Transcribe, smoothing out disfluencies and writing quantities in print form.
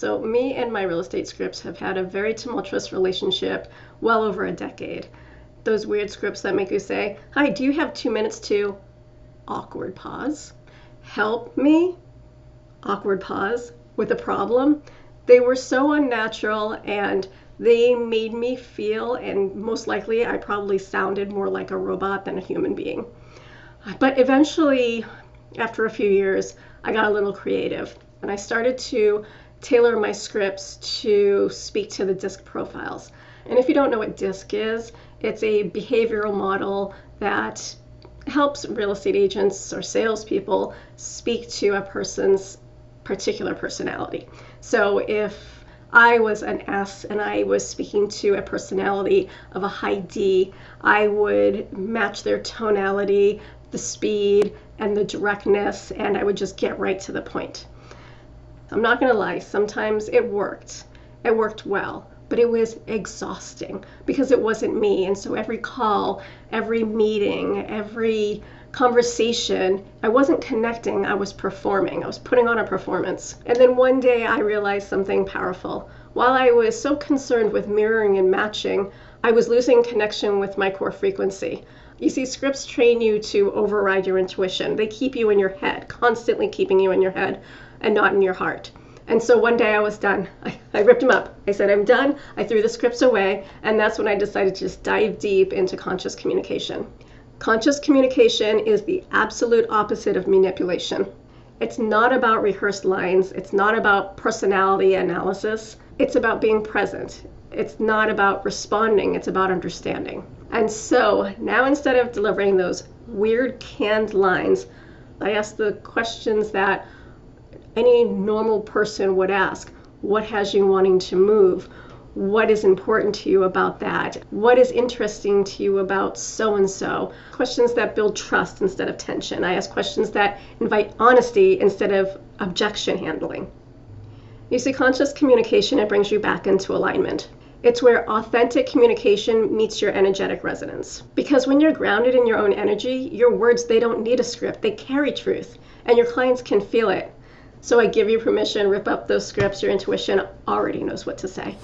So me and my real estate scripts have had a very tumultuous relationship well over a decade. Those weird scripts that make you say, "Hi, do you have 2 minutes to..." Awkward pause. "Help me?" Awkward pause. With a problem. They were so unnatural and they made me feel, and most likely I probably sounded more like a robot than a human being. But eventually, after a few years, I got a little creative and I started to tailor my scripts to speak to the DISC profiles. And if you don't know what DISC is, it's a behavioral model that helps real estate agents or salespeople speak to a person's particular personality. So if I was an S and I was speaking to a personality of a high D, I would match their tonality, the speed, and the directness, and I would just get right to the point. I'm not going to lie, sometimes it worked. It worked well, but it was exhausting because it wasn't me. And so every call, every meeting, every conversation, I wasn't connecting, I was performing. I was putting on a performance. And then one day I realized something powerful. While I was so concerned with mirroring and matching, I was losing connection with my core frequency. You see, scripts train you to override your intuition. They keep you in your head, constantly keeping you in your head and not in your heart. And so one day I was done. I ripped them up. I said, I'm done. I threw the scripts away. And that's when I decided to just dive deep into conscious communication. Conscious communication is the absolute opposite of manipulation. It's not about rehearsed lines. It's not about personality analysis. It's about being present. It's not about responding. It's about understanding. And so now, instead of delivering those weird canned lines, I ask the questions that any normal person would ask. What has you wanting to move? What is important to you about that? What is interesting to you about so-and-so? Questions that build trust instead of tension. I ask questions that invite honesty instead of objection handling. You see, conscious communication, it brings you back into alignment. It's where authentic communication meets your energetic resonance. Because when you're grounded in your own energy, your words, they don't need a script. They carry truth, and your clients can feel it. So I give you permission, rip up those scripts. Your intuition already knows what to say.